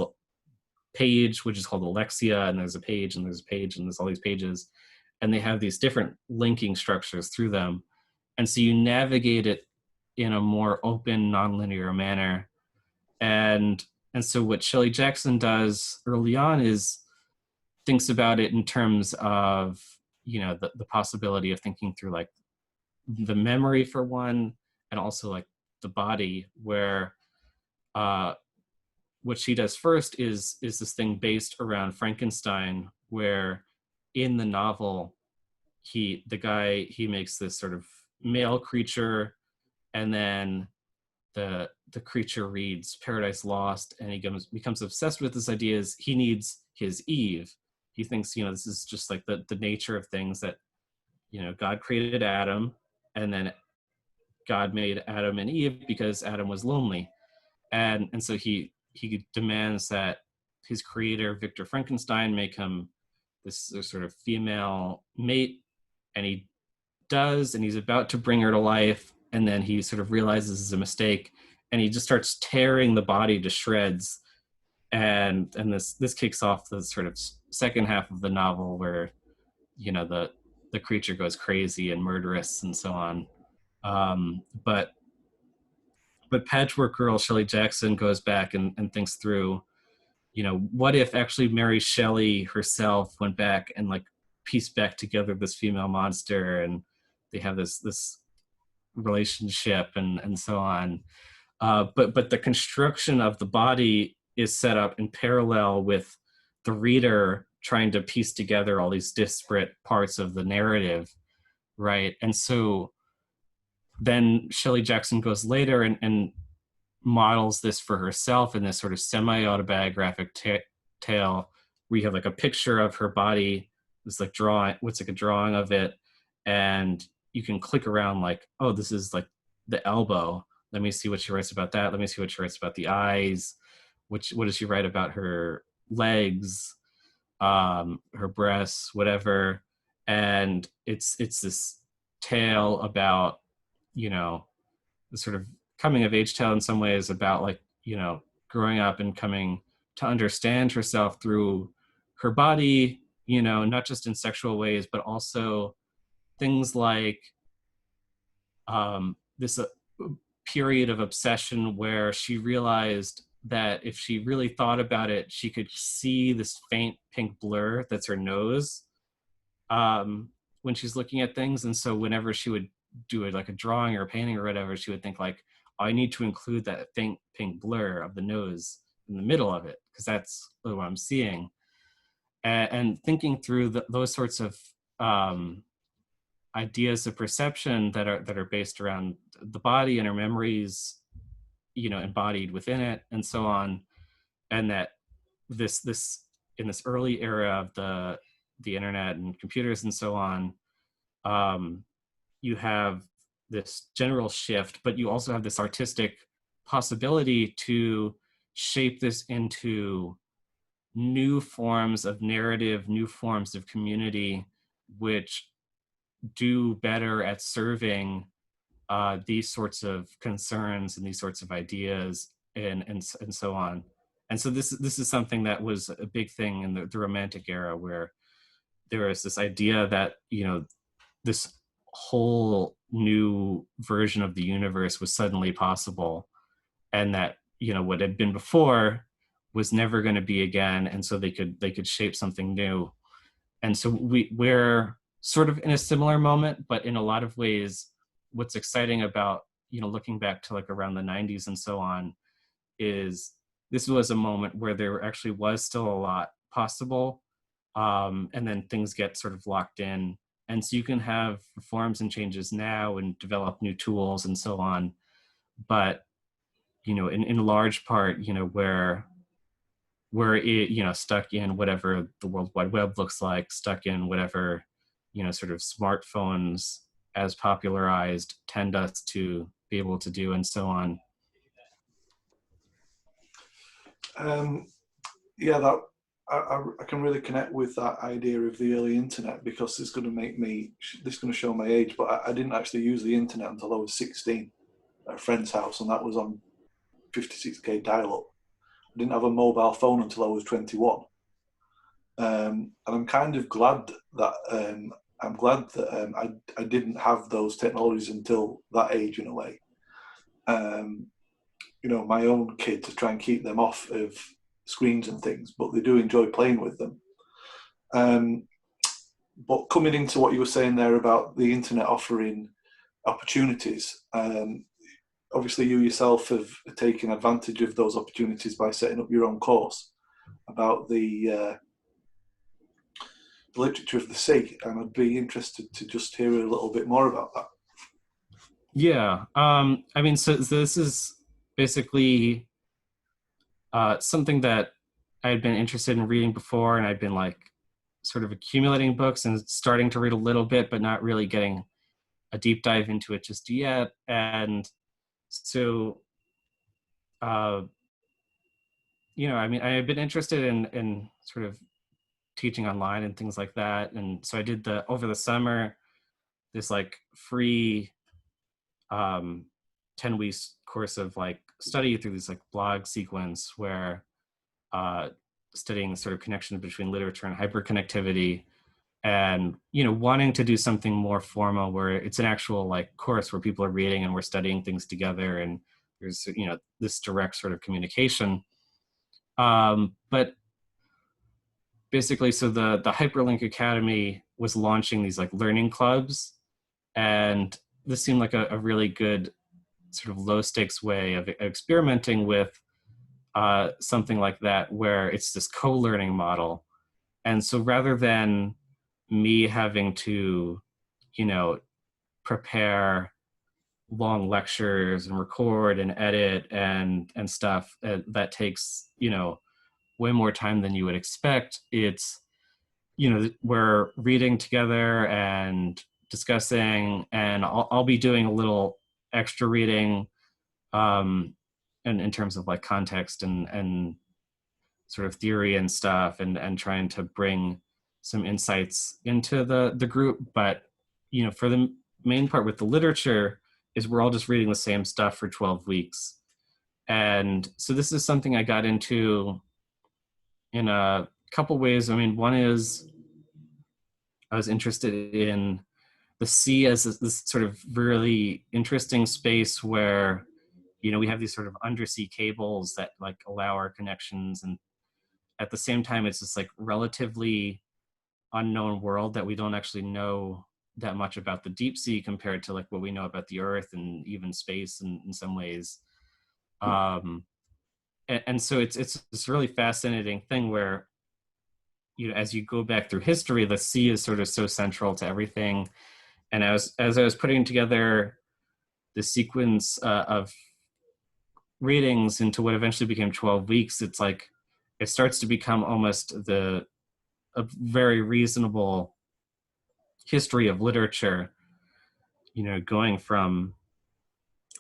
Speaker 2: page, which is called Alexia, and there's a page and there's a page and there's all these pages, and they have these different linking structures through them. And so you navigate it in a more open, nonlinear manner. And so what Shelley Jackson does early on is thinks about it in terms of, you know, the possibility of thinking through like the memory for one, and also like the body, where what she does first is this thing based around Frankenstein, where in the novel, he makes this sort of male creature, and then the creature reads Paradise Lost, and he becomes obsessed with this idea is he needs his Eve. He thinks, you know, this is just like the nature of things, that, you know, God created Adam, and then God made Adam and Eve because Adam was lonely. And so he demands that his creator, Victor Frankenstein, make him this sort of female mate, and he does, and he's about to bring her to life, and then he sort of realizes it's a mistake, and he just starts tearing the body to shreds. And this kicks off the sort of second half of the novel, where, you know, the creature goes crazy and murderous and so on. But Patchwork Girl Shelley Jackson goes back and thinks through, you know, what if actually Mary Shelley herself went back and like pieced back together this female monster, and they have this relationship and so on. But the construction of the body is set up in parallel with the reader trying to piece together all these disparate parts of the narrative, right? And so then Shelley Jackson goes later and models this for herself in this sort of semi-autobiographic tale where you have like a picture of her body, it's like what's like a drawing of it, and you can click around like, oh, this is like the elbow. Let me see what she writes about that. Let me see what she writes about the eyes. What does she write about her legs, her breasts, whatever. And it's this tale about, you know, the sort of coming of age tale in some ways about like, you know, growing up and coming to understand herself through her body, you know, not just in sexual ways, but also things like this period of obsession where she realized that if she really thought about it, she could see this faint pink blur that's her nose when she's looking at things. And so whenever she would do it like a drawing or a painting or whatever, she would think like, oh, I need to include that faint pink blur of the nose in the middle of it because that's what I'm seeing. And thinking through those sorts of ideas of perception that are based around the body and our memories, you know, embodied within it, and so on, and that this in this early era of the internet and computers and so on, you have this general shift, but you also have this artistic possibility to shape this into new forms of narrative, new forms of community, which do better at serving these sorts of concerns and these sorts of ideas and so on. And so this is something that was a big thing in the Romantic era, where there was this idea that, you know, this whole new version of the universe was suddenly possible, and that, you know, what had been before was never going to be again, and so they could shape something new. And so we're sort of in a similar moment, but in a lot of ways, what's exciting about, you know, looking back to like around the 90s and so on, is this was a moment where there actually was still a lot possible, and then things get sort of locked in. And so you can have reforms and changes now and develop new tools and so on. But, you know, in large part, you know, where we're, you know, stuck in whatever the World Wide Web looks like, stuck in whatever, you know, sort of smartphones as popularized tend us to be able to do and so on.
Speaker 1: Yeah, that I can really connect with that idea of the early internet, because it's going to make me, this is going to show my age, but I didn't actually use the internet until I was 16 at a friend's house, and that was on 56k dial-up. I didn't have a mobile phone until I was 21. And I'm kind of glad that I didn't have those technologies until that age, in a way. You know, my own kids, to try and keep them off of screens and things, but they do enjoy playing with them. But coming into what you were saying there about the internet offering opportunities, obviously you yourself have taken advantage of those opportunities by setting up your own course about the literature of the sea, and I'd be interested to just hear a little bit more about that.
Speaker 2: Yeah, I mean, so this is basically something that I had been interested in reading before, and I'd been like sort of accumulating books and starting to read a little bit, but not really getting a deep dive into it just yet. And so, you know, I mean, I had been interested in sort of teaching online and things like that. And so I did over the summer, this like free 10-week course of like study through this like blog sequence where studying the sort of connection between literature and hyperconnectivity, and, you know, wanting to do something more formal where it's an actual like course where people are reading and we're studying things together, and there's, you know, this direct sort of communication. But basically, so the Hyperlink Academy was launching these like learning clubs, and this seemed like a really good sort of low stakes way of experimenting with something like that, where it's this co-learning model. And so rather than me having to, you know, prepare long lectures and record and edit and stuff that takes, you know, way more time than you would expect, it's, you know, we're reading together and discussing, and I'll be doing a little extra reading, and in terms of like context and sort of theory and stuff, and trying to bring some insights into the group. But, you know, for the main part with the literature is we're all just reading the same stuff for 12 weeks. And so this is something I got into in a couple ways. I mean, one is I was interested in the sea as this sort of really interesting space where, you know, we have these sort of undersea cables that like allow our connections, and at the same time it's this like relatively unknown world that we don't actually know that much about the deep sea compared to like what we know about the earth and even space in some ways. And so it's this really fascinating thing where, you know, as you go back through history, the sea is sort of so central to everything. And as I was putting together the sequence of readings into what eventually became 12 weeks, it's like it starts to become almost a very reasonable history of literature, you know, going from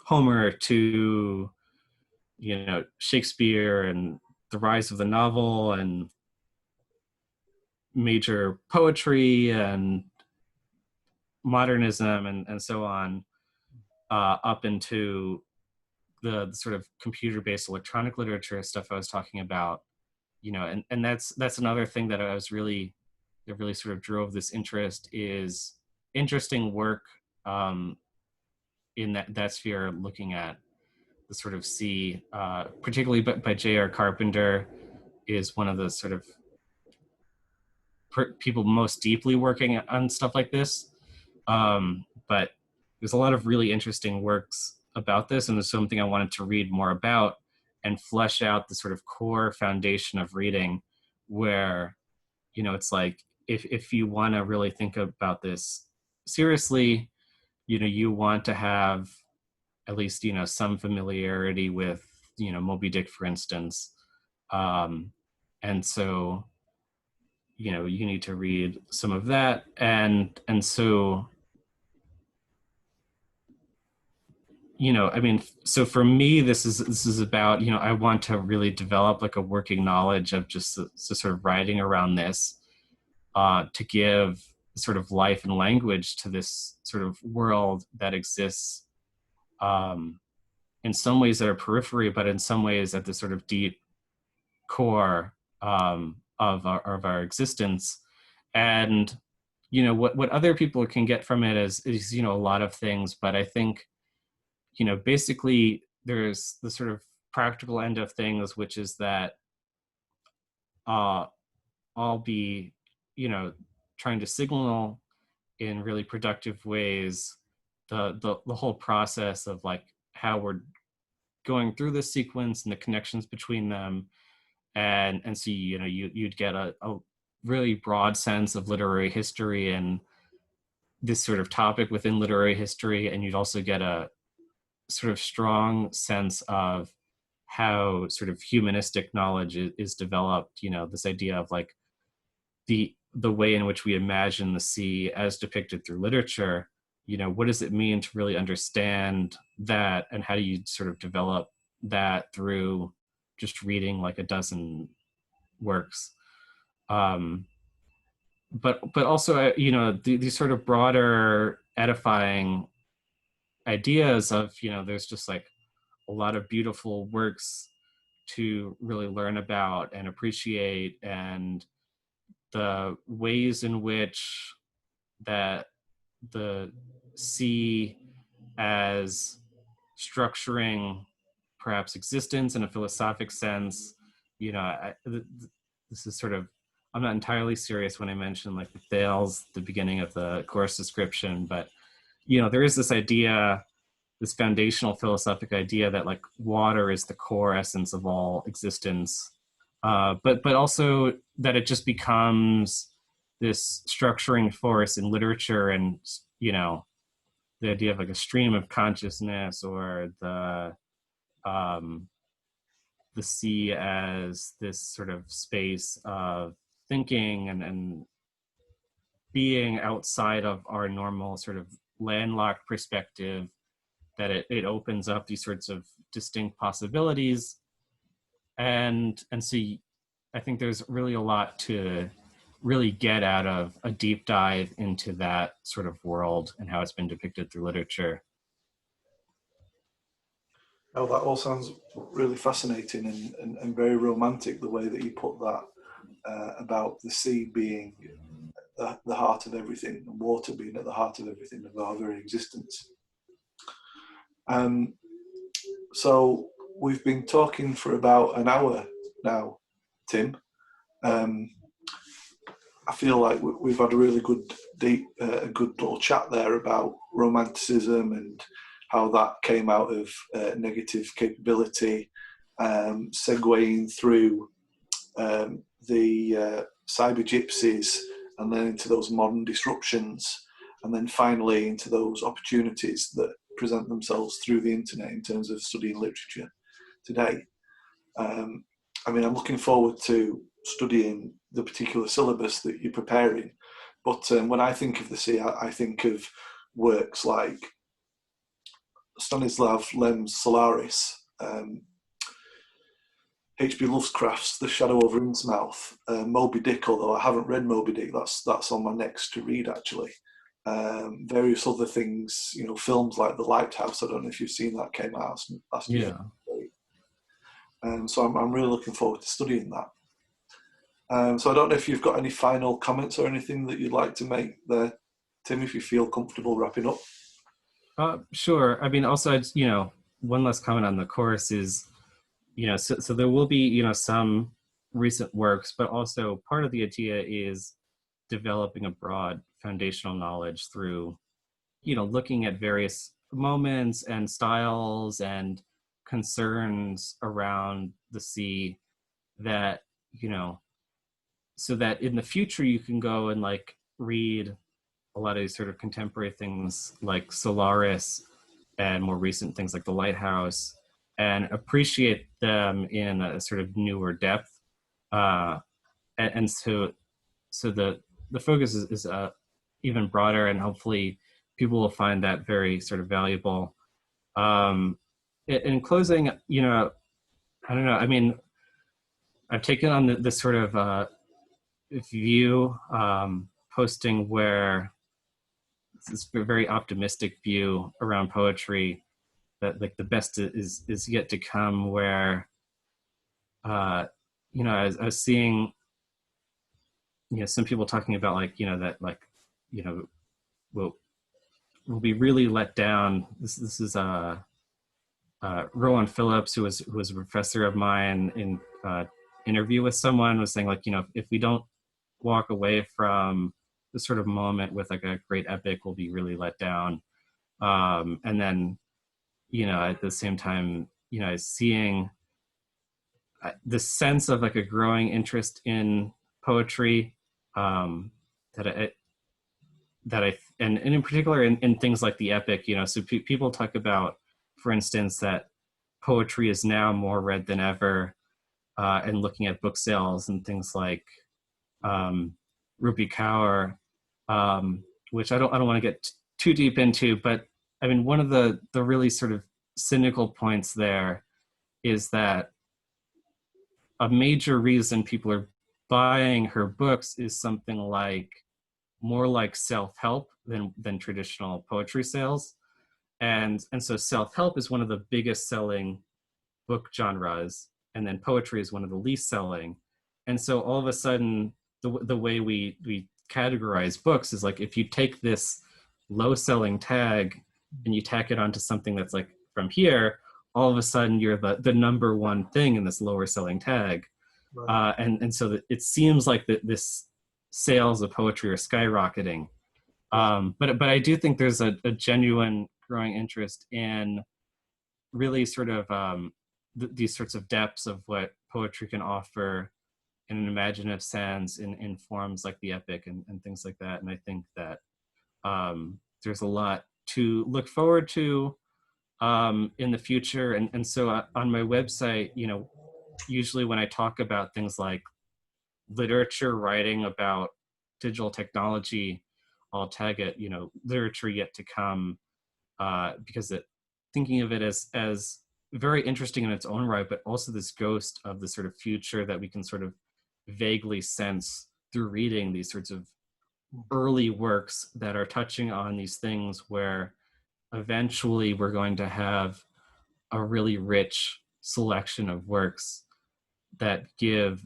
Speaker 2: Homer to, you know, Shakespeare and the rise of the novel and major poetry and modernism and so on, up into the sort of computer-based electronic literature stuff I was talking about, you know, and that's another thing that that really sort of drove this interest, is interesting work in that sphere, looking at the sort of sea, particularly by J.R. Carpenter, is one of the sort of people most deeply working on stuff like this. But there's a lot of really interesting works about this, and there's something I wanted to read more about and flesh out the sort of core foundation of reading, where, you know, it's like if you want to really think about this seriously, you know, you want to have at least, you know, some familiarity with, you know, Moby Dick, for instance. And so, you know, you need to read some of that. And so, you know, I mean, so for me, this is about, you know, I want to really develop like a working knowledge of just the sort of writing around this, to give sort of life and language to this sort of world that exists, in some ways that are periphery, but in some ways at the sort of deep core, of our existence. And, you know, what other people can get from it is, you know, a lot of things, but I think, you know, basically there's the sort of practical end of things, which is that, I'll be, you know, trying to signal in really productive ways the whole process of like how we're going through this sequence and the connections between them, and so, you know, you'd get a really broad sense of literary history and this sort of topic within literary history, and you'd also get a sort of strong sense of how sort of humanistic knowledge is developed, you know, this idea of like the way in which we imagine the sea as depicted through literature. You know, what does it mean to really understand that, and how do you sort of develop that through just reading like a dozen works? But also, you know, these sort of broader edifying ideas of, you know, there's just like a lot of beautiful works to really learn about and appreciate, and the ways in which that the sea as structuring perhaps existence in a philosophic sense, you know, this is sort of, I'm not entirely serious when I mention like the Thales, the beginning of the course description, but, you know, there is this idea, this foundational philosophic idea that like water is the core essence of all existence, but also that it just becomes this structuring force in literature, and the idea of like a stream of consciousness, or the sea as this sort of space of thinking and being outside of our normal sort of landlocked perspective, that it opens up these sorts of distinct possibilities. And so I think there's really a lot to really get out of a deep dive into that sort of world and how it's been depicted through literature.
Speaker 1: Oh, that all sounds really fascinating and very romantic, the way that you put that, about the sea being the heart of everything, and water being at the heart of everything, of our very existence. So we've been talking for about an hour now, Tim. I feel like we've had a really good, deep, a good little chat there about Romanticism and how that came out of negative capability, segueing through the cyber gypsies, and then into those modern disruptions, and then finally into those opportunities that present themselves through the internet in terms of studying literature today. I mean, I'm looking forward to studying the particular syllabus that you're preparing, but when I think of the sea, I think of works like Stanislav Lem's Solaris, H.P. Lovecraft's The Shadow over Innsmouth, Moby Dick, although I haven't read Moby Dick, that's on my next to read actually. Various other things, films like The Lighthouse, I don't know if you've seen that, came out last year. So I'm really looking forward to studying that. So I don't know if you've got any final comments or anything that you'd like to make there, Tim, if you feel comfortable wrapping up.
Speaker 2: Sure. I mean, also, one last comment on the course is, so there will be, some recent works, but also part of the idea is developing a broad foundational knowledge through, looking at various moments and styles and concerns around the sea, that, so that in the future you can go and like read a lot of these sort of contemporary things like Solaris and more recent things like The Lighthouse, and appreciate them in a sort of newer depth. And so the focus is even broader, and hopefully people will find that very sort of valuable. In closing, I don't know, I mean, I've taken on this sort of view, posting where this very optimistic view around poetry, that like the best is yet to come, where I was seeing some people talking about like that like will be really let down. This is Rowan Phillips, who was a professor of mine, in interview with someone, was saying like, if we don't walk away from this sort of moment with like a great epic, we'll be really let down. And then at the same time, seeing the sense of like a growing interest in poetry, that I and in particular in things like the epic, so people talk about, for instance, that poetry is now more read than ever, and looking at book sales and things like Rupi Kaur, which I don't want to get too deep into, but I mean, one of the really sort of cynical points there is that a major reason people are buying her books is something like more like self-help than traditional poetry sales. And so self-help is one of the biggest selling book genres, and then poetry is one of the least selling. And so all of a sudden, the way we categorize books is like, if you take this low selling tag and you tack it onto something that's like from here, all of a sudden you're the number one thing in this lower selling tag. Right. And so it seems like this sales of poetry are skyrocketing. But I do think there's a genuine growing interest in really sort of these sorts of depths of what poetry can offer in an imaginative sense in forms like the epic and things like that. And I think that there's a lot to look forward to in the future. And so on my website, usually when I talk about things like literature, writing about digital technology, I'll tag it, literature yet to come, because thinking of it as very interesting in its own right, but also this ghost of the sort of future that we can sort of vaguely sense through reading these sorts of early works that are touching on these things, where eventually we're going to have a really rich selection of works that give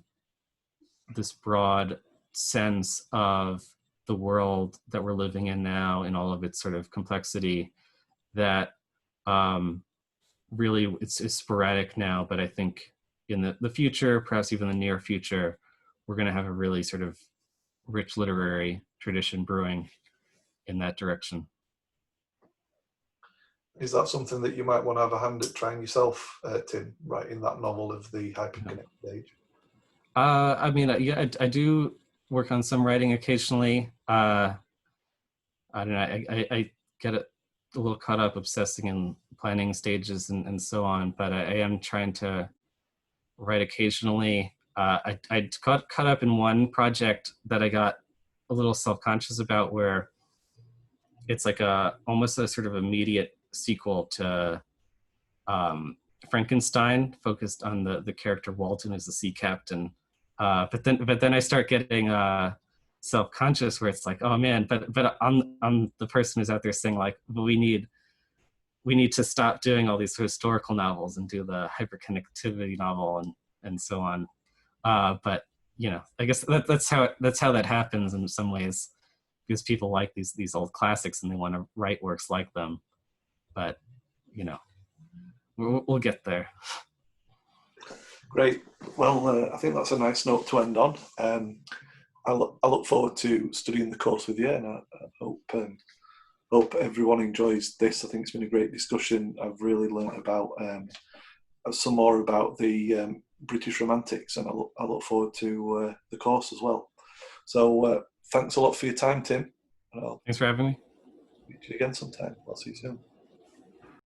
Speaker 2: this broad sense of the world that we're living in now in all of its sort of complexity, that really it's sporadic now, but I think in the future, perhaps even the near future, we're going to have a really sort of rich literary tradition brewing in that direction.
Speaker 1: Is that something that you might want to have a hand at trying yourself, Tim, writing that novel of the hyperconnected age?
Speaker 2: I mean, yeah, I do work on some writing occasionally. I don't know, I get a little caught up obsessing in planning stages and so on, but I am trying to write occasionally. I got caught up in one project that I got a little self-conscious about, where it's like almost a sort of immediate sequel to Frankenstein, focused on the character Walton as the sea captain. But then I start getting self-conscious, where it's like, oh man, but I'm the person who's out there saying like, well, we need to stop doing all these historical novels and do the hyperconnectivity novel and so on. But I guess that's how that happens in some ways, because people like these old classics and they want to write works like them. But we'll get there.
Speaker 1: Great. Well, I think that's a nice note to end on. I look forward to studying the course with you, and I hope everyone enjoys this. I think it's been a great discussion. I've really learned about some more about the British Romantics, and I look forward to the course as well. So thanks a lot for your time, Tim.
Speaker 2: Thanks for having me.
Speaker 1: Meet you again sometime. I'll see you soon.